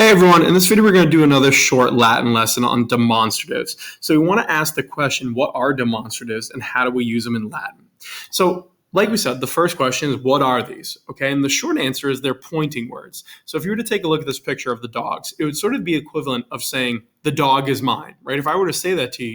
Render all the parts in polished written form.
Hey everyone, in this video we're going to do another short Latin lesson on demonstratives. So we want to ask the question, what are demonstratives and how do we use them in Latin? So like we said, the first question is, what are these? Okay, and the short answer is they're pointing words. So if you were to take a look at this picture of the dogs, it would sort of be equivalent of saying, the dog is mine, right? If I were to say that to you,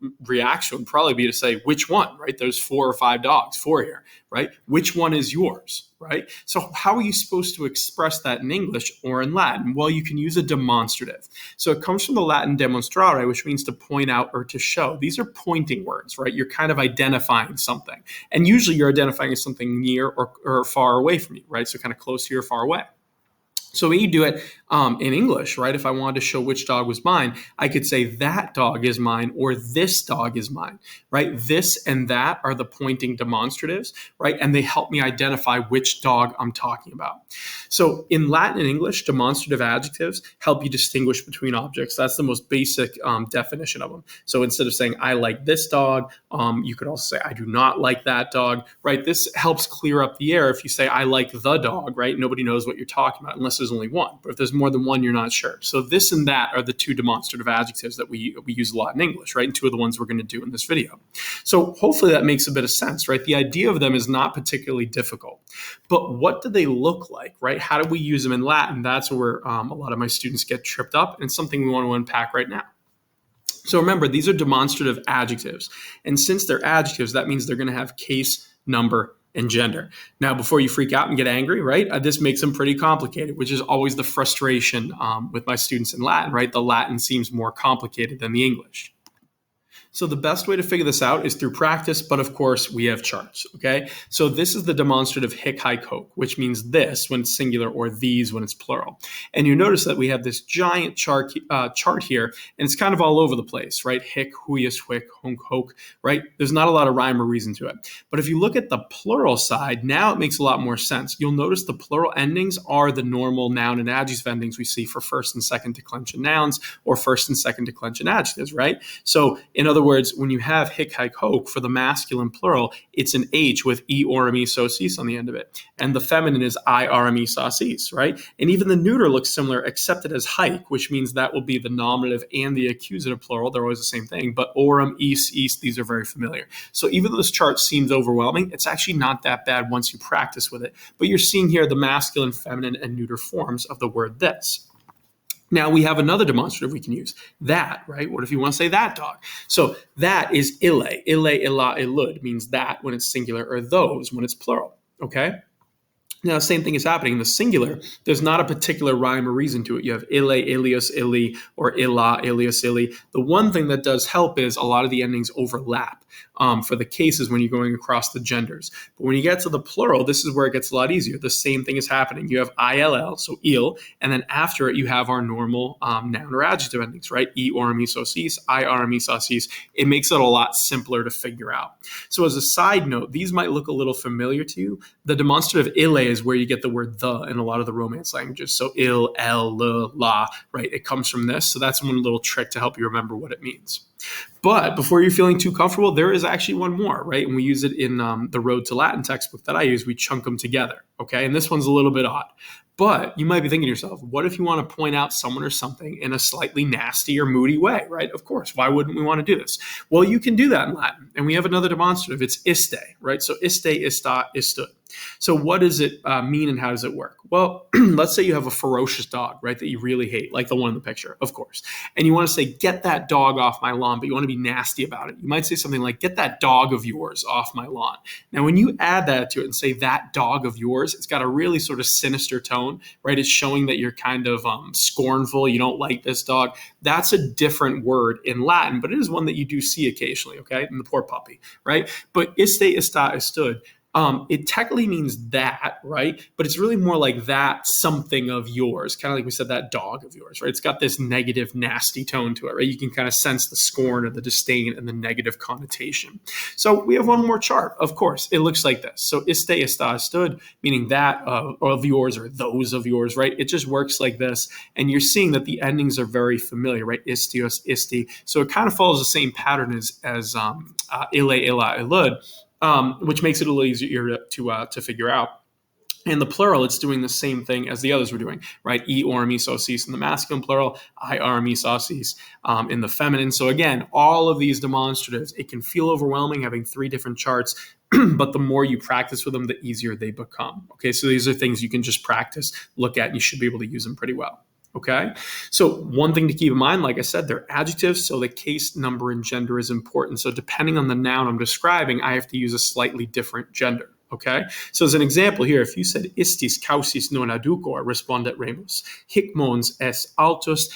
your reaction would probably be to say, which one, right? There's 4 or 5 dogs, 4 here, right? Which one is yours, right? So how are you supposed to express that in English or in Latin? Well, you can use a demonstrative. So it comes from the Latin demonstrare, which means to point out or to show. These are pointing words, right? You're kind of identifying something. And usually you're identifying something near or far away from you, right? So kind of close to you or far away. So when you do it in English, right, if I wanted to show which dog was mine, I could say that dog is mine or this dog is mine, right? This and that are the pointing demonstratives, right? And they help me identify which dog I'm talking about. So in Latin and English, demonstrative adjectives help you distinguish between objects. That's the most basic definition of them. So instead of saying, I like this dog, you could also say, I do not like that dog, right? This helps clear up the air. If you say, I like the dog, right? Nobody knows what you're talking about unless there's only one. But if there's more than one, you're not sure. So this and that are the 2 demonstrative adjectives that we use a lot in English, right? And 2 of the ones we're going to do in this video. So hopefully that makes a bit of sense, right? The idea of them is not particularly difficult. But what do they look like, right? How do we use them in Latin? That's where a lot of my students get tripped up, and it's something we want to unpack right now. So remember, these are demonstrative adjectives. And since they're adjectives, that means they're going to have case, number, and gender. Now, before you freak out and get angry, right, this makes them pretty complicated, which is always the frustration with my students in Latin, right? The Latin seems more complicated than the English. So the best way to figure this out is through practice, but of course we have charts, okay? So this is the demonstrative hic, haec, hoc, which means this when it's singular or these when it's plural. And you notice that we have this giant chart here, and it's kind of all over the place, right? Hic, huius, huic, hunc, hoc, right? There's not a lot of rhyme or reason to it. But if you look at the plural side, now it makes a lot more sense. You'll notice the plural endings are the normal noun and adjective endings we see for first and second declension nouns or first and second declension adjectives, right? So in other words, when you have hic, haec, hoc for the masculine plural, it's an H with e, orem, e, so, cis on the end of it. And the feminine is I, rem, e, sa, cis, right? And even the neuter looks similar, except it has haec, which means that will be the nominative and the accusative plural. They're always the same thing. But orem, is, east, these are very familiar. So even though this chart seems overwhelming, it's actually not that bad once you practice with it. But you're seeing here the masculine, feminine, and neuter forms of the word this. Now we have another demonstrative we can use, that, right? What if you want to say that dog? So that is ille, ille, illa, illud, means that when it's singular, or those when it's plural, okay? Now, the same thing is happening in the singular. There's not a particular rhyme or reason to it. You have ille, ilius, illi, or illa, ilius, illi. The one thing that does help is a lot of the endings overlap for the cases when you're going across the genders. But when you get to the plural, this is where it gets a lot easier. The same thing is happening. You have ill, so il, and then after it, you have our normal noun or adjective endings, right? E, orem, e, so, cis, I, rem, e, sa, cis. It makes it a lot simpler to figure out. So as a side note, these might look a little familiar to you. The demonstrative ille is where you get the word the in a lot of the Romance languages. So il, el, le, la, right? It comes from this. So that's one little trick to help you remember what it means. But before you're feeling too comfortable, there is actually one more, right? And we use it in the Road to Latin textbook that I use. We chunk them together, okay? And this one's a little bit odd. But you might be thinking to yourself, what if you want to point out someone or something in a slightly nasty or moody way, right? Of course, why wouldn't we want to do this? Well, you can do that in Latin. And we have another demonstrative. It's iste, right? So iste, ista, istud. So what does it mean and how does it work? Well, let's say you have a ferocious dog, right, that you really hate, like the one in the picture, of course. And you want to say, get that dog off my lawn, but you want to be nasty about it. You might say something like, get that dog of yours off my lawn. Now, when you add that to it and say that dog of yours, it's got a really sort of sinister tone, right? It's showing that you're kind of scornful. You don't like this dog. That's a different word in Latin, but it is one that you do see occasionally, okay? And the poor puppy, right? But iste, ista, istud. It technically means that, right? But it's really more like that something of yours, kind of like we said, that dog of yours, right? It's got this negative, nasty tone to it, right? You can kind of sense the scorn or the disdain and the negative connotation. So we have one more chart, of course. It looks like this. So iste, ista, istud, meaning that of yours or those of yours, right? It just works like this. And you're seeing that the endings are very familiar, right? Istios, isti. So it kind of follows the same pattern as ille, illa, illud. Which makes it a little easier to figure out. In the plural, it's doing the same thing as the others were doing, right? E or me so cis in the masculine plural, I are me so cis in the feminine. So again, all of these demonstratives, it can feel overwhelming having 3 different charts, but the more you practice with them, the easier they become. Okay, so these are things you can just practice, look at, and you should be able to use them pretty well. Okay, so one thing to keep in mind, like I said, they're adjectives, so the case, number, and gender is important. So depending on the noun I'm describing, I have to use a slightly different gender. Okay, so as an example here, if you said istis causis non aducor, respondet remus, hic mons est altus,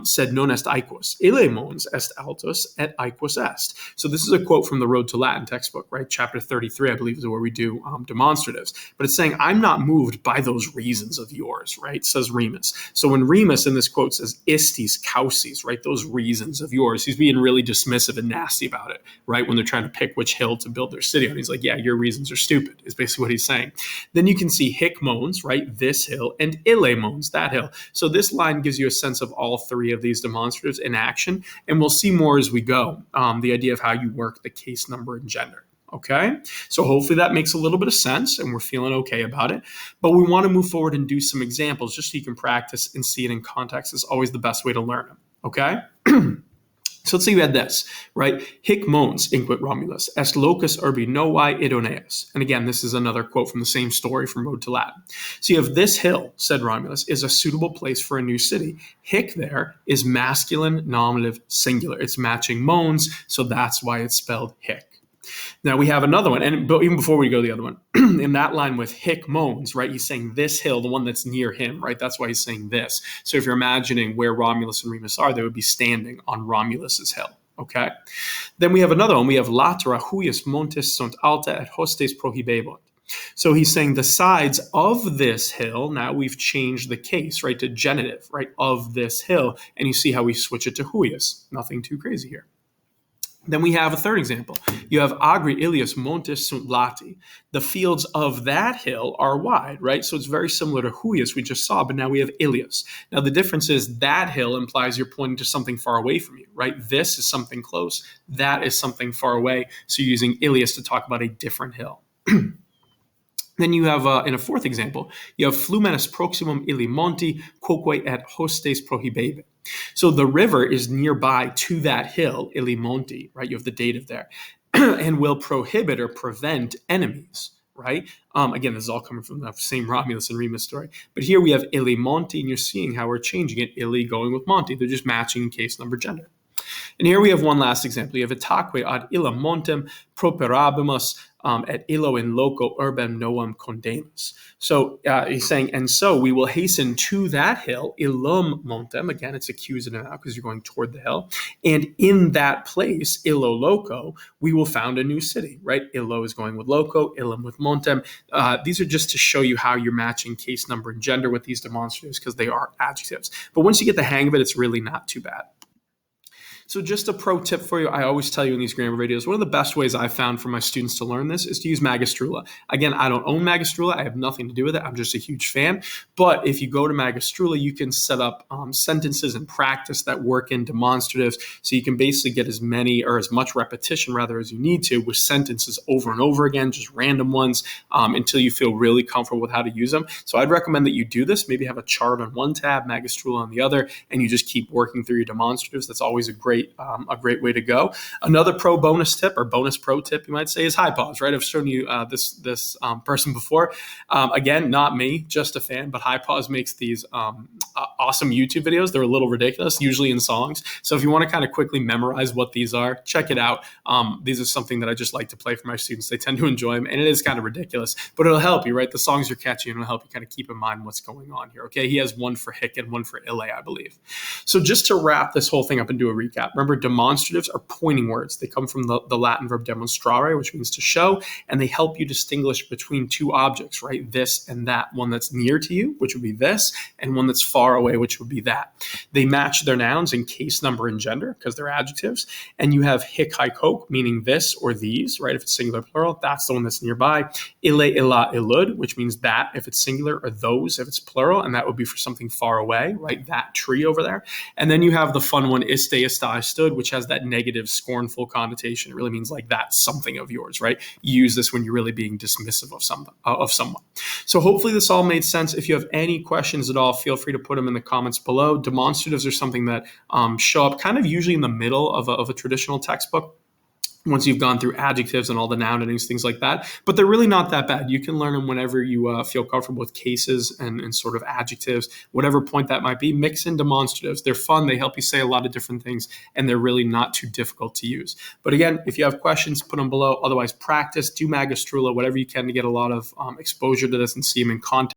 sed non est aequus, ille mons est altus, et aequus est. So this is a quote from the Road to Latin textbook, right? Chapter 33, I believe, is where we do demonstratives. But it's saying, I'm not moved by those reasons of yours, right? Says Remus. So when Remus in this quote says istis causis, right? Those reasons of yours, he's being really dismissive and nasty about it, right? When they're trying to pick which hill to build their city on. He's like, yeah, your reasons are stupid, is basically what he's saying. Then you can see hic mons, right? This hill, and ille mons, that hill. So this line gives you a sense of all 3 of these demonstratives in action, and we'll see more as we go, the idea of how you work the case, number, and gender. Okay, so hopefully that makes a little bit of sense and we're feeling okay about it. But we want to move forward and do some examples just so you can practice and see it in context. Is always the best way to learn them. Okay. So let's say you had this, right? Hic mons, inquit Romulus, est locus urbi novae idoneus. And again, this is another quote from the same story from Road to Latin. So you have this hill, said Romulus, is a suitable place for a new city. Hic there is masculine, nominative, singular. It's matching mons, so that's why it's spelled hic. Now we have another one, and but even before we go to the other one, in that line with hic mons, right, he's saying this hill, the one that's near him, right? That's why he's saying this. So if you're imagining where Romulus and Remus are, they would be standing on Romulus's hill, okay? Then we have another one. We have latera huius montes sunt alta et hostes prohibebunt. So he's saying the sides of this hill, now we've changed the case, right, to genitive, right, of this hill, and you see how we switch it to huius. Nothing too crazy here. Then we have a third example. You have agri ilius montes sunt lati. The fields of that hill are wide, right? So it's very similar to huius we just saw, but now we have ilius. Now the difference is that hill implies you're pointing to something far away from you, right? This is something close. That is something far away. So you're using ilius to talk about a different hill. Then you have, in a fourth example, you have flumenis proximum illi monti, quoque et hostes prohibebit. So the river is nearby to that hill, illi monti, right? You have the dative there, and will prohibit or prevent enemies, right? Again, this is all coming from the same Romulus and Remus story. But here we have illi monti, and you're seeing how we're changing it, illi going with monti. They're just matching in case, number, gender. And here we have one last example. You have itaque ad illa montem properabimus et illo in loco urbem noam condemus. So he's saying, and so we will hasten to that hill, illum montem. Again, it's accusative now because you're going toward the hill. And in that place, illo loco, we will found a new city, right? Illo is going with loco, illum with montem. These are just to show you how you're matching case, number, and gender with these demonstratives because they are adjectives. But once you get the hang of it, it's really not too bad. So just a pro tip for you, I always tell you in these grammar videos, one of the best ways I've found for my students to learn this is to use Magistrula. Again, I don't own Magistrula. I have nothing to do with it. I'm just a huge fan. But if you go to Magistrula, you can set up sentences and practice that work in demonstratives. So you can basically get as many or as much repetition rather as you need to with sentences over and over again, just random ones until you feel really comfortable with how to use them. So I'd recommend that you do this. Maybe have a chart on one tab, Magistrula on the other, and you just keep working through your demonstratives. That's always a great way to go. Another bonus tip, or bonus pro tip, you might say, is high pause, right? I've shown you this person before. Again, not me, just a fan, but high pause makes these awesome YouTube videos. They're a little ridiculous, usually in songs. So if you want to kind of quickly memorize what these are, check it out. These are something that I just like to play for my students. They tend to enjoy them, and it is kind of ridiculous, but it'll help you, right? The songs are catchy, and it'll help you kind of keep in mind what's going on here, okay? He has one for hic and one for ille, I believe. So just to wrap this whole thing up and do a recap, remember, demonstratives are pointing words. They come from the Latin verb demonstrare, which means to show, and they help you distinguish between two objects, right? This and that. One that's near to you, which would be this, and one that's far away, which would be that. They match their nouns in case, number, and gender because they're adjectives. And you have hic, haec, hoc, meaning this or these, right? If it's singular, plural, that's the one that's nearby. Ille, illa, illud, which means that if it's singular, or those if it's plural, and that would be for something far away, right? That tree over there. And then you have the fun one, iste, ista, istud, which has that negative, scornful connotation. It really means like that's something of yours, right? You use this when you're really being dismissive of someone. So hopefully this all made sense. If you have any questions at all, feel free to put them in the comments below. Demonstratives are something that show up kind of usually in the middle of a traditional textbook, once you've gone through adjectives and all the noun endings, things like that. But they're really not that bad. You can learn them whenever you feel comfortable with cases and sort of adjectives, whatever point that might be. Mix in demonstratives. They're fun. They help you say a lot of different things, and they're really not too difficult to use. But again, if you have questions, put them below. Otherwise, practice, do Magistrula, whatever you can to get a lot of exposure to this and see them in context.